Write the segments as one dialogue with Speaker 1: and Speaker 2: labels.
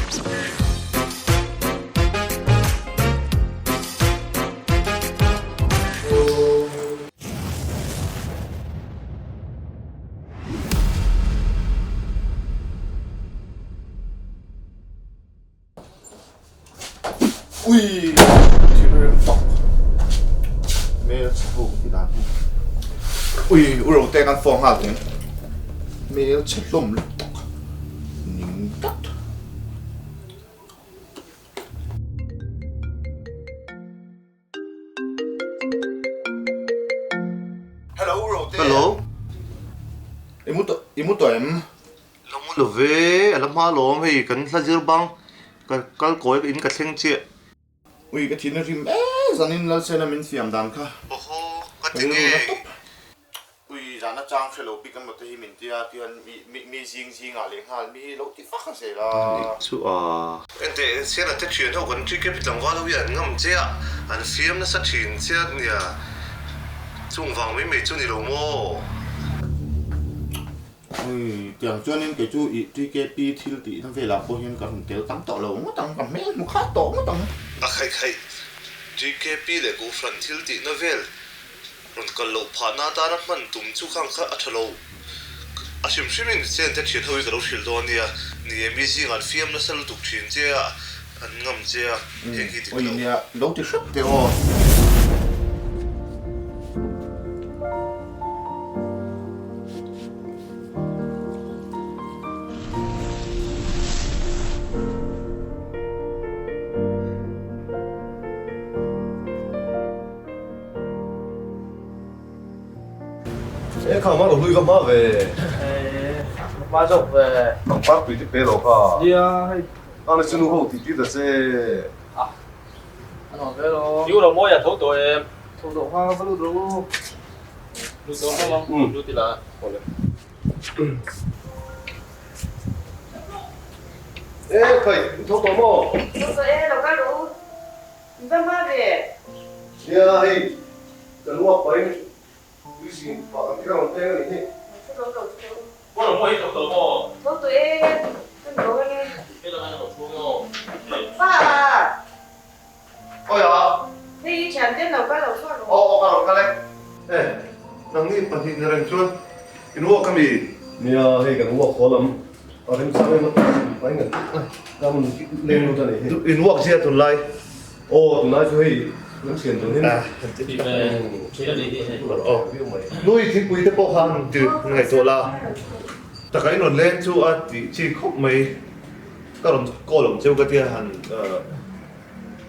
Speaker 1: Ui, thì nó tóc mẹ chụp thì đàn ui, ui đầu tiên ăn phong hạt nhỉ mẹ chết lùm tóc nín cắt hello đầu tiên
Speaker 2: hello
Speaker 1: em muốn tụi em
Speaker 2: lo mu lo ve alam ha lo hei kan sa jir bang kal koi in ka thleng che
Speaker 1: ui cái thiên rim zanin lal sen amin siam dan kha
Speaker 2: oho ka tinge
Speaker 1: ui zana chang fellow pick an mote hi min tia pian mi zinga le hal mi lo ti fa kha se la
Speaker 2: chu a ente sena te thien ho kan tri ke pitang wa lo ya ngam che an fiam na sa thin che nia chung wang mai mai chu ni lo mo
Speaker 1: ui tiang chuan in cái chu MṭKP thil ti thang ve la po hian ka hun tel tam to lo mo tang ka me mo kha to mo tang
Speaker 2: a khai khai tri ke pi le ko fran thil ti na vel ron kal lo pha na ta ra man tum chu khang kha a thalo a sim simin chen te thien hoi ka lo thil do nia ni mi ji ngal fiam na sal tuk thin che an ngam che heng hi ti
Speaker 1: ui
Speaker 2: lo
Speaker 1: nia lo ti shrap te o
Speaker 3: ê khá mà nó lui cái má về
Speaker 4: ba chục về
Speaker 3: bằng phát bị tiếp rồi cả
Speaker 4: đi hay
Speaker 3: anh ấy xin nó hậu thì chỉ là sẽ
Speaker 4: anh hỏi cái đó yêu đầu môi à thấu tuổi em thấu tuổi hoa có lưu đủ lưu tuổi không lưu thì là
Speaker 3: ê khởi thấu tổ mò
Speaker 5: Tôi sẽ đâu có đủ. Sao mà về?
Speaker 3: nhà hay cần mua bánh cái gì bảo cái nào tên này nhỉ
Speaker 5: Tôi đâu
Speaker 4: có đầu môi thấu tuổi mò
Speaker 5: Tôi tụi em. Tôi đâu nghe.
Speaker 4: cái là anh đầu xuống mò
Speaker 5: Ba à.
Speaker 3: ôi à
Speaker 5: Thế以前电脑该老算了。
Speaker 3: ô cái này ê năng đi Pathianin rằng chuan in mua cái gì nhà hay cần mua khó lắm ở đây sao em bánh này cái mình lên luôn cho này
Speaker 2: in wak sia tun lai
Speaker 3: ô tụi nó chơi nó chuyển tụi nó
Speaker 4: thì về chỉ là đi
Speaker 2: lui thi quy te po han ti ngai to la ta kai non len chu a ti chi khop mai ka ron ko lom cheu ka tia han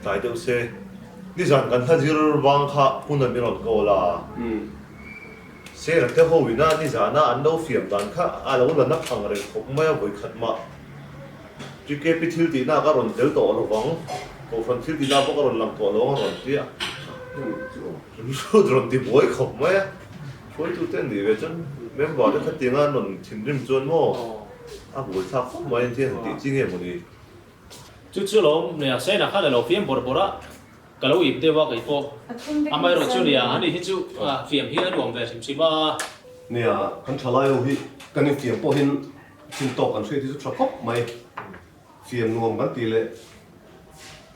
Speaker 2: tai deu se ni zan kan thajir wang kha punan mi ron ko la se la te ho wina ni zana an do fiam dan kha a lo la na phang re khop mai voi khat ma MṭKP thil ti na ka ron del to lo wang ko fan thil ti na po ka ron lam to lo ron tia ron ti boy khop mai phối tu tên gì về chân mấy bảo cái tiếng Anh nó chỉnh rim chuan mo à buổi sáng không mấy anh thiên tí chi nghe một đi
Speaker 4: chút lo nè sẽ là khá là lâu phim bor bora cái lâu im te wa cái po à mai rồi chút nè anh đi chút phim hi anh về sim ba
Speaker 3: nè kan thalai hi kan ni fiam po hin sin to kan thei ti chu thakop mai fiam nuam kan ti le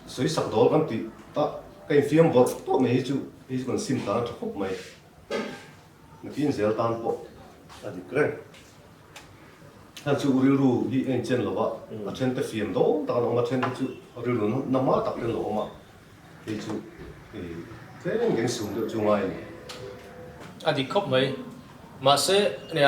Speaker 3: soi sak dol kan ti ta kai fiam bor to me hi chu kan sim ta thakop mai na tin zel tan po a di kren han chu ri ru hi en chen lo wa a chen te fiam do ta no ma chen chu ri ru na ma tak ten lo ma hi chu thế nên cái súng được chung ai
Speaker 4: à thì khóc mấy mà sẽ nè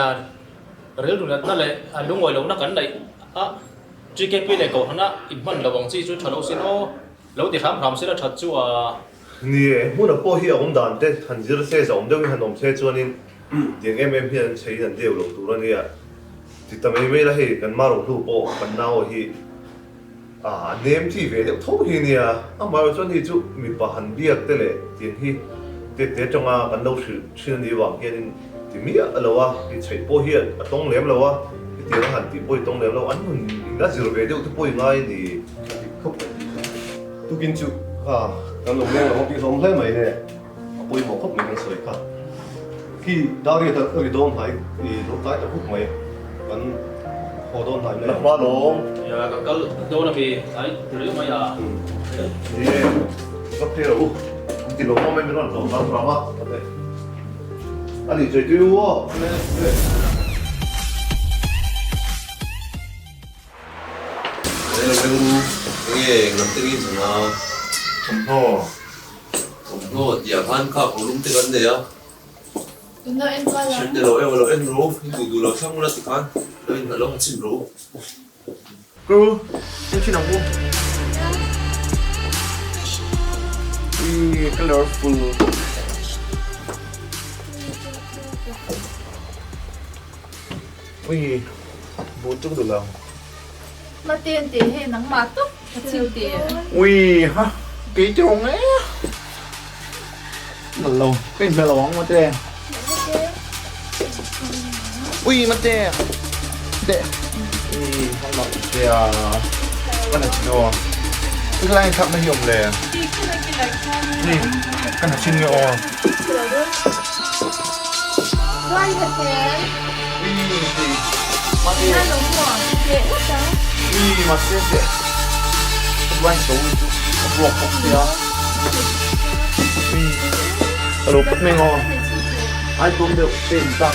Speaker 4: rồi lúc đó là lúc ngồi lâu nó cắn đấy MṭKP này cậu hắn á im mình là bằng chi chú thằng lâu xin ô lâu thì khám sẽ là thật chú
Speaker 2: nè muốn là po hi ông đàn thế hành giờ xe giống đâu hành ông xe chuan in tiếng em hiện thấy hành điều lộc tu ra nè thì tầm ấy là hi cần mà lộc tu po cần nào hi nem thì về được thấu hi nè mà chuan hi chú mipa hành biếc thế lệ tiếng hi thế trong cần đâu sự xuyên đi vào kia nên thì mi lâu thì chạy po hi tông lém lâu tiếng hành thì po tông lém lâu anh mình đã dựa về được thì po ngay thì
Speaker 3: không tu kinh chú cái lồng đen là một cái lồng lấy mày nè bôi một khúc mình sợi cả khi đào đi thật ở đông hải thì lúc tái tập hút mày vẫn Ồ đôn lại
Speaker 2: Lập ba lỗ.
Speaker 4: Ya cái đâu là vì ấy rửa mà ya.
Speaker 2: Yeah. Có thể là thì lỗ không mình nó lỗ lắm á. Anh đi chơi tiêu á.
Speaker 6: Đây là cái nghe ngắm tiếng gì nào
Speaker 2: Ồ.
Speaker 6: nó giờ phan khảo của lúng tiếng đấy á
Speaker 5: Nó em coi là
Speaker 6: chuyện lỗi em rú đủ lỗi xong là tiếng phan đây là lỗi xin rú
Speaker 1: Cứ Em chỉ nằm mua Colorful
Speaker 2: Ui. Bố chung được lòng.
Speaker 5: mà tiền thì hay nắng mà túc chịu tiền
Speaker 1: Ui ha Kỹ trông ấy Lâu Cái mẹ lỏng mà tè Ui mà tè Tè Ui không lọc tè Cái này chino Cái này thậm nó hiểm lè Nhi Cái này chino
Speaker 5: Loan thật thế
Speaker 1: Ui gì Mà tè
Speaker 5: Nó đúng rồi dễ quá đó
Speaker 1: Ui mà tè tè Loan xấu Ruột phục tè Ui Hello bất mê ngon Ai cũng được tên ta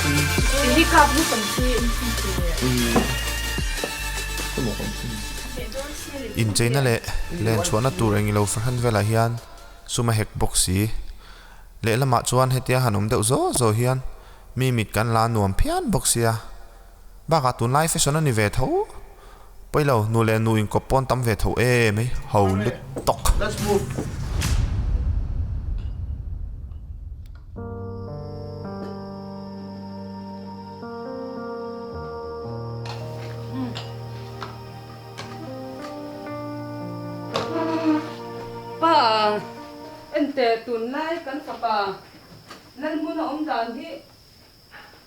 Speaker 5: đi cặp với phần chuyện
Speaker 7: in chaina le len chuana tur engi lo fran vela hian suma hek boxi le lama chuan hetia hanom deuh zo zo hian mi mit kan la nuam phian boxia baka tun lai fashion ani ve tho poilo nu le nu in kopon tam ve tho e mai ho lut tok
Speaker 1: Let's move
Speaker 8: Pa, ente tunai kan kapa. Nan muna dan hi.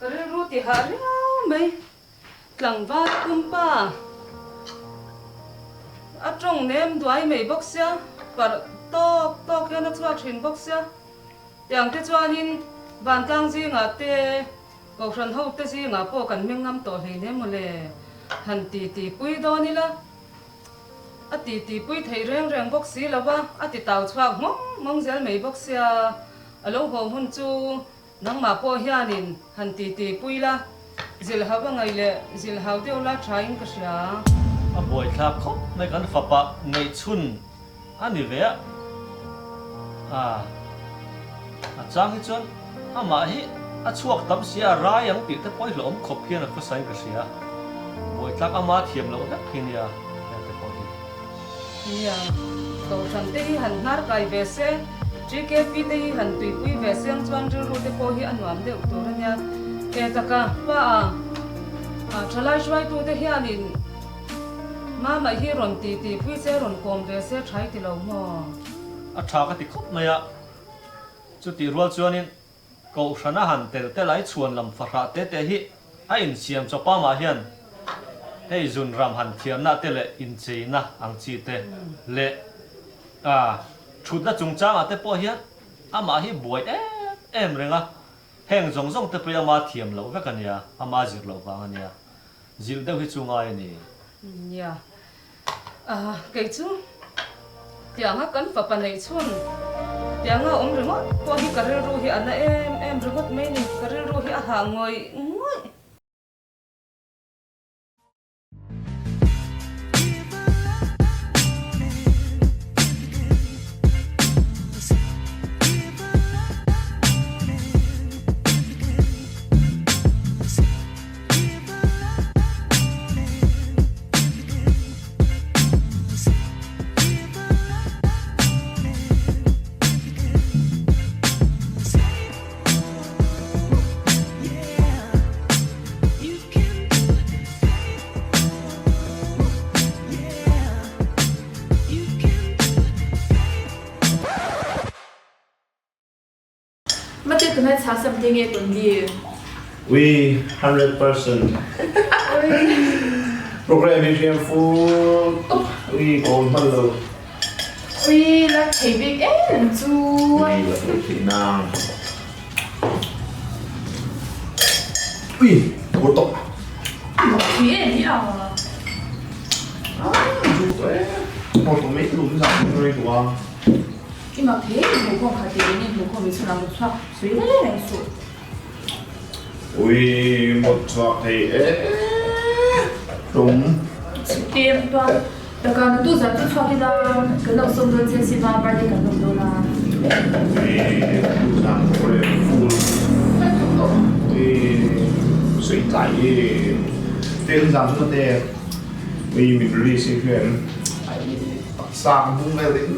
Speaker 8: Kare ruti hari mai. Tlang vat kumpa. Atrong nem duai mai boxia. Par to kena chua thin boxia. Yang te chuanin ban tang zinga te ko ran ho te zinga po kan mingam to hei ne mole. Han ti pui do ni la. Ati pui thei reng boxi lawa ati tau chhuak mong zel mei boxia alo ho hun chu nang ma po hianin han ti pui la zil hawa ngai le zil haw deu la thain ka sia
Speaker 4: À buổi tháp khóc mấy cái phật bạ ngày xuân anh đi về à trang hết chân mà hi chuộc tấm xia ra yang bị tới bôi lỏng khop kia là có sai cái xia buổi tháp ama thiềm lỏng rất kinh ya
Speaker 8: ya ko ran te hi han nar kai ve se MṭKP te hi han tui pui ve seng chuan ru te po hi anwam deuh tur ania ke taka pa thalai shwai tu te hianin ma mai hi ron ti pui se ron kom ve se thai ti lo mo
Speaker 4: à thà cái khóc này à chú tí ruột cho nên cậu sáng na hẳn te lại chuồn làm phật ra te hi ai in siam cho pa mà hiền hay dùng ram hẳn thiam na te lệ in chi na ang chi te lệ chút na chungchang à te po hiền mà hi buổi em rồi nga heng zong te pe ama thiam lo vek ania ama zir lo wang ania zil deuh hi chungai ni
Speaker 8: ya cái chú tiếng á cắn phật này chuan tiếng á ông rồi mất qua hi cà ru hi anh em rồi mất mấy nè cà ru hi hàng ngồi
Speaker 5: Tonight has something it on you.
Speaker 2: We 100% programming full. We go hello.
Speaker 5: We là thấy việc em chú.
Speaker 1: Ui là cái thị nàng Ui, bố tộc
Speaker 5: Phía em đi à.
Speaker 1: một của mấy lùm giảm rồi của
Speaker 9: nhưng mà thế thì bố con khá tiền nên bố con với sự làm một soạn suy đấy này sự
Speaker 1: ui một soạn thì đúng
Speaker 9: tiền toàn đặc cả nó tu giả tu soạn thì là cái đầu sông đơn trên xima bao nhiêu cả đồng đô la
Speaker 1: ui giảm rồi full ui suy tải tiền giảm nó đẹp ui mình really xin khuyên sang vùng này đến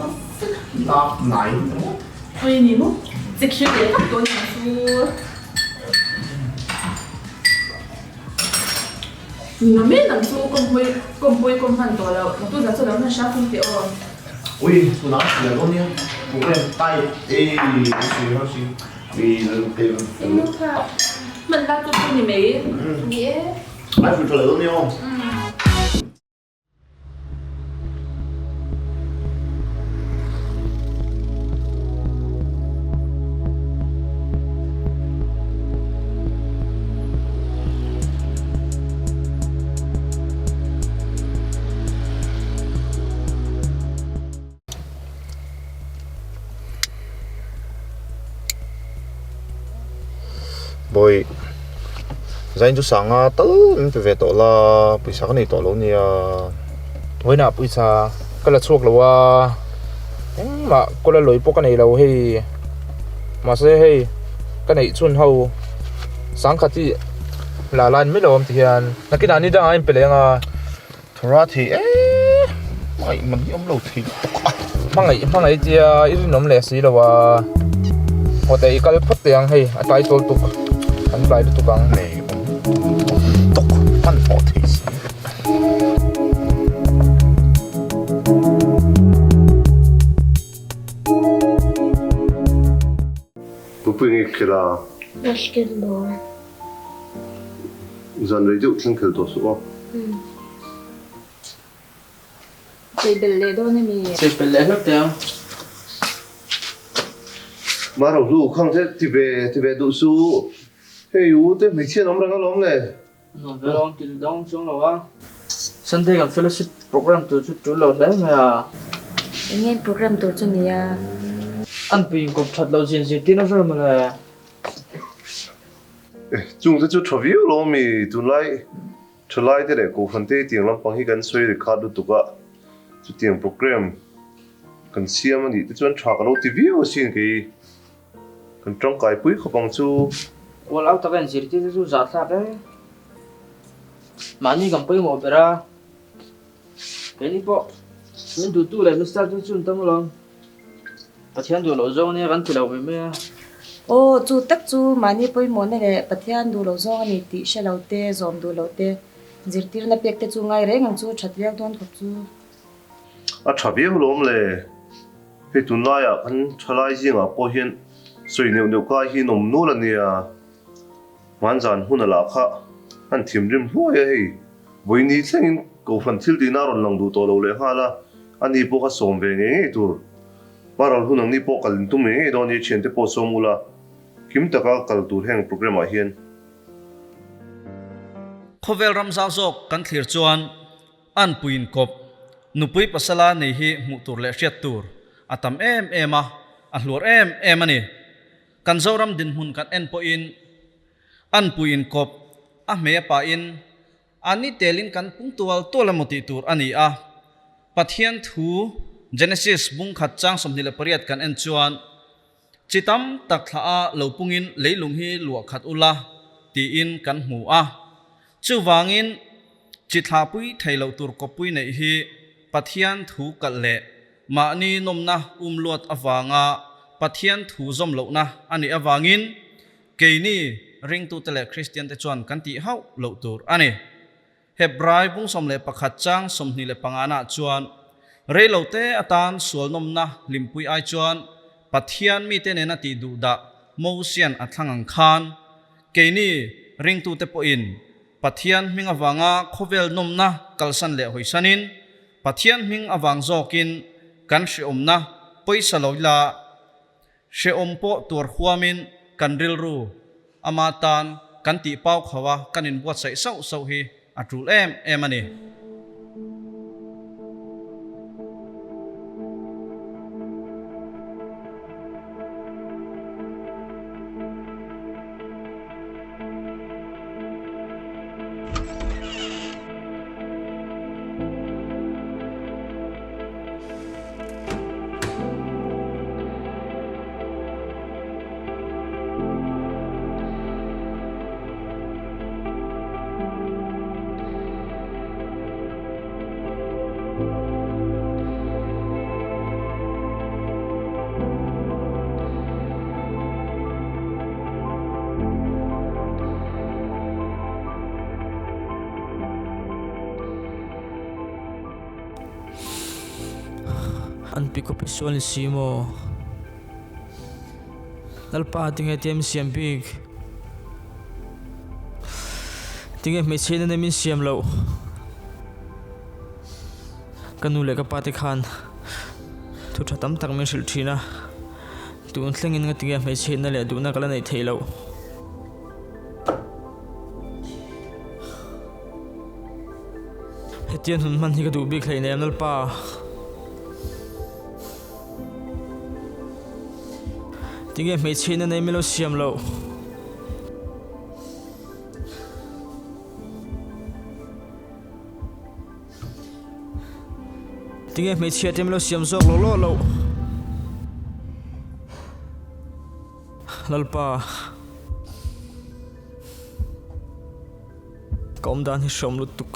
Speaker 1: nó nãy
Speaker 9: ôi nhỉ mốt dịch chuyện để các tôi nhà su nó biết làm su con bôi con phần tổ là nó tu giả cho nó là sao không tiểu rồi
Speaker 1: ui tôi nói là con nhá cũng lên tay ê gì nó gì vì là tiền
Speaker 9: em lúc ha mình đang tụt thì mấy nghĩa
Speaker 1: ai phải trả lời luôn nhau
Speaker 7: boy zain chu sanga tal in pe ve to la pisa ka nei to lo nia hoina pisa kala chuak lowa ma kola loi po ka nei lo hei ma se hei ka nei chun ho sang khati la lan mi lom ti hian nakina ni da in pe lenga thora thi mai man yom lo thi mangai tia irin nom le si lowa hote ikal phat tiang hei atai tol tuk an bai tu bang nei tok man ho this
Speaker 3: Bupingi kila
Speaker 9: Nashkel lo
Speaker 3: zan radio tlinkel to so
Speaker 9: Tay belle do ne mi
Speaker 4: Sẽ phải lẽ hết tiếng
Speaker 3: mà đầu lu không thế thì về đủ số hey u thế mình chia nó ra nó này
Speaker 4: Nó về lòng thì đông xuống rồi á Sunday gặp fellowship program từ chút lâu đấy mà
Speaker 9: nghe program tổ chức này à
Speaker 4: anh bị cục thật lâu inzirtirna rồi mà là
Speaker 3: chúng ta chút review lo mi tu lại thế này cô phân tích tiếng Lamtluang hi kan soi để khát được tụi chút tiếng program kan siam anh đi chút chọn cái TV ở xin cái kan trong cái bụi không bằng chú
Speaker 4: Wala ako taga inzirtirna chú giả thạc đấy Mà ni cầm bấy một ra Cái này po Mình tụi tụi lại mình start tụi chúng tâm lòng Pathianin tụi lộ dông này gắn tụi đầu với mẹ
Speaker 10: ô chú tất chú mà ni bôi món này là Pathianin đồ lâu rồi anh tí sẽ lâu tê zom đồ lâu tê inzirtirna piak tê chú ngay reng anh chú chặt việc đoan khóc chú
Speaker 3: à chả biết lắm lệ cái tuần này à anh Ṭhalai zinga po hiền soi nhiều cái hi nôm nô là nia hoàn toàn hurna là khá anh thiêm rim hoa ấy với ní xem cầu phần thiếu đi nào lòng đủ to lâu lệ ha là anh đi po cái sôm về nghe tu bà rồi hurna đi po cái linh tung nghe đó đi chuyện te po sôm mula kim ta cái tu hang program à hiền
Speaker 11: khovel ramza zok kan thlir chuan an puin kop nupui pasala neih hi hmuh tur le hriat tur atam em a hluar em ani kan zoram din hun kan en po in an puin kop a hmeichhiaah pa in ani telin kan pungtual tolamoti tur ani a pathian thu Genesis bawngkhat chang somnile pariat kan en chuan chitam tak thla a lo pungin leilung hi luah khat ula ti in kan hmu a chu wangin chithla pui theilo tur ko pui nei hi pathian thu kal le ma ni nomna umluat awanga pathian thu zom lo na ani awangin keini ringtu tele Christian te chuan kan ti hau lo tur ani Hebrai bung som le pakhat chang somni le pangana chuan reilote atan sual nomna limpui ai chuan pathian mi te nena ti du da mosian athangang khan keini ringtu te po in pathian hming awanga khovel nomna kalsan le hoisanin pathian hming awang zokin kan hri omna poisa loila hre ompo tur huamin kan rilru amatan kan ti pawh khawa kanin buat sai so hi atul em ani
Speaker 12: an pi ko pisual simo lalpa tinge tem siam big tinge hmeichhiaah na min siam lo kanu le ka pati khan thu thatam tak min hril thina tun thlengin nga tinge hmeichhiaah na le du na kala nei theilo hetian hun man hi ka du bik hlei nem lalpa tinge hmeichhiaah na nei melo siam lo tinge hmeichhiaah tem lo siam zok lo lo lalpa kom dan hi shom lu tuk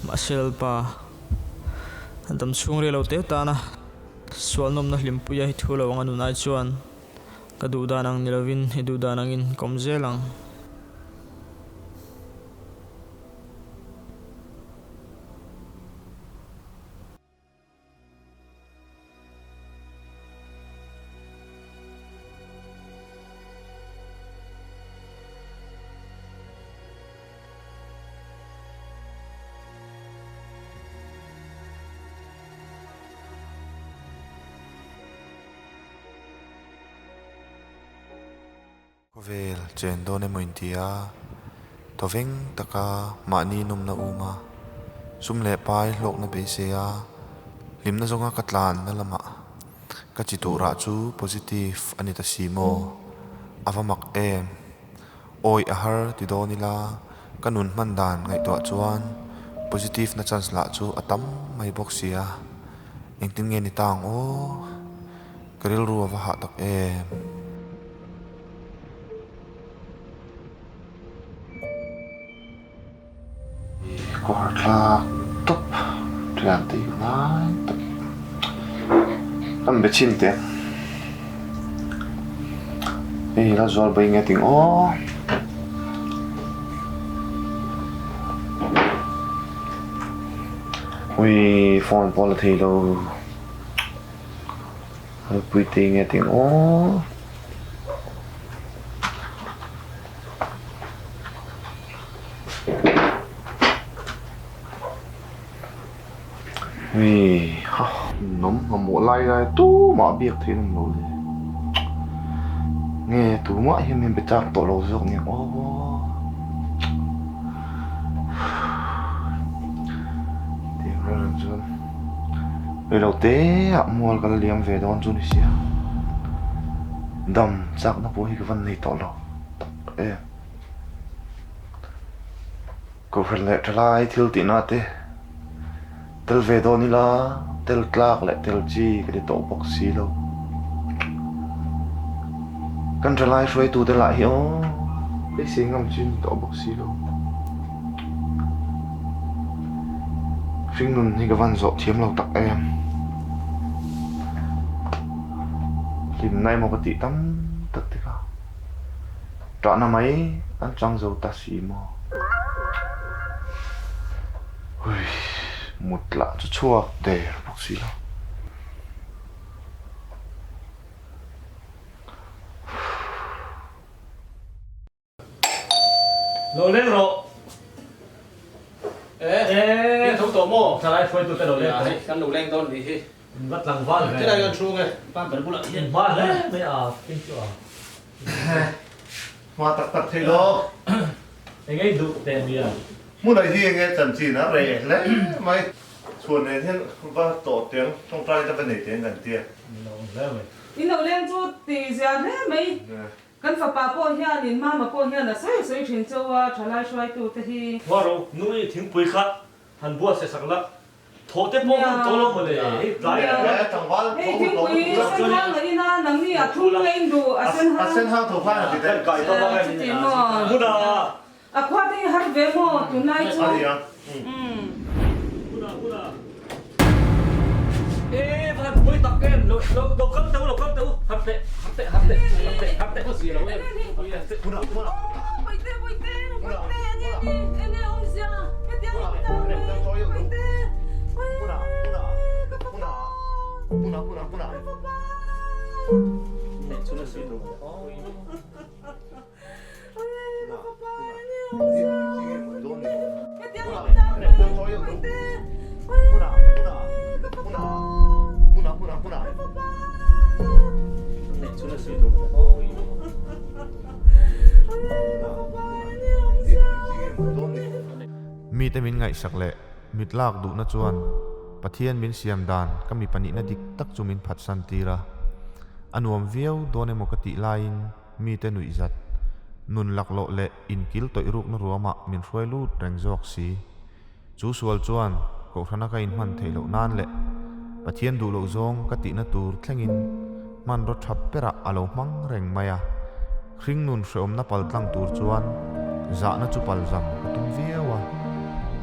Speaker 12: masel pa antam chung re lo te ta na sual nom na hlimpu ya hi thu lo anga nu nai chuan ka du danang nilovin hi du danang in komzelang
Speaker 7: vel chen do ne moin tia toveng taka mani num na uma sum le pai lok na be se ya lim na zonga katlan na lama ka chi tu ra chu positive ani ta simo avamak em oi a har ti do ni la kanun man dan ngai to chuan positive na chance la chu atam mai box sia engtin nge ni tang o karil ru wa ha tak em quả là tốt làm thì nói tốt ăn bê chín tiền đây là do bây nghe tiếng ó ui phone Pawl thì đâu quý tí nghe tiếng ó vì nóng mà mùa lai ra tú mà biết thế nó nổi nghe tú mãi hiện mình bị chặt tổ lầu rồi nghe ô tiếng ra lần chun rồi đầu tế mua cái liềm về đón chun đi xia đầm chắc nó bố hi cái vấn này tổ lầu em cô phải lệ trở lại thiếu tí nào thế tel ve do ni la tel tlak le tel chi cái to box si lo kan tralai shoi tu te la hi o be singam chin to box si lo phing nun ni ka van zo thiam lo tak em lim nai mo ka ti tam tak te ka tra na mai an chang zo ta si mo ui một lạ cho chua để bác sĩ lo
Speaker 4: Lô lên rồi. Ê, thấu tổ mô.
Speaker 12: Ṭhalai phơi tụi cái đồ lên.
Speaker 4: Đấy, căn đủ lên tôn thì khi.
Speaker 12: Vắt lằng vắt.
Speaker 4: Thế này gần xuống này. Ba phải bút lại hiện.
Speaker 12: Vắt đấy, mấy kinh chưa.
Speaker 2: hoa tắc tắc thế đó
Speaker 12: Anh ấy đủ tiền gì à?
Speaker 2: muốn nói gì nghe chẳng chỉ nó rẻ lấy mày chuồn này thiên và tổ tiếng trong trai ta bên này tiếng gần tiền
Speaker 8: in lo len chu ti zia ne mai kan fa pa po hian in ma ma po hian a sai sai thin chawa Ṭhalai shoi tu te hi
Speaker 12: Hoa rồi, nuôi tiếng bùi khát, hành bùa sẽ sạc lắc.
Speaker 4: thổ tết phong tố lông mà để trái
Speaker 2: chẳng qua
Speaker 8: hey thì quý sen hang này na nang ni thu lên đủ
Speaker 2: sen hang thổ pha là gì đấy
Speaker 4: cài to bao nhiêu mua nào
Speaker 8: khoa thì har về mo tu nai chu
Speaker 4: ê phải bơi tập cái lộc cấm tấu hấp tệ có gì đâu em
Speaker 8: bôi tê anh ông già cái tiếng ông ta bôi tê
Speaker 4: này chú là gì đâu
Speaker 7: mi te min ngai sak le mit lak du na chuan pathian min siam dan kami pani na dik tak chu min phat san tira anuam viau done mo kati lain mi te nui zat nun lak lo le in kil toi ruk na ruama min hroi lut reng jok si chu sual chuan ko thana ka in man thelo nan le pathian du lo zong kati na tur thlengin man ro thap pera alo mang reng maya hring nun hreom na pal tlang tur chuan za na chu pal zam katum viawa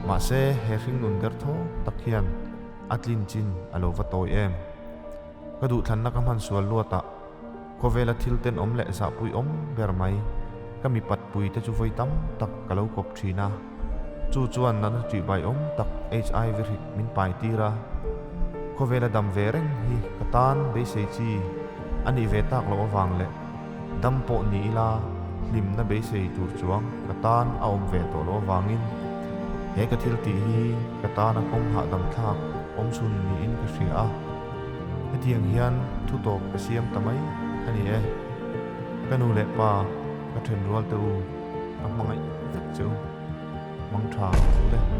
Speaker 7: ma se he hring nun der tho takhian atlin chin alo va toi em ka du than na ka man sual luata ko vela thil ten om le za pui om ber mai kami pat pui te chu voi tam tak kalo kop thina chu chuan nan ti bai om tak hiv rik min pai tira ko vela dam vereng hi katan be se chi ani ve tak lo awang le dam po ni la lim na be se tur chuang katan aom ve to lo wangin he ka thil ti hi katana kong ha dam thak om sun ni in ka hria hetiang hian thu tok ka siam tamai ani e kanu le pa ka then rual tu amangai vek chu mang tha le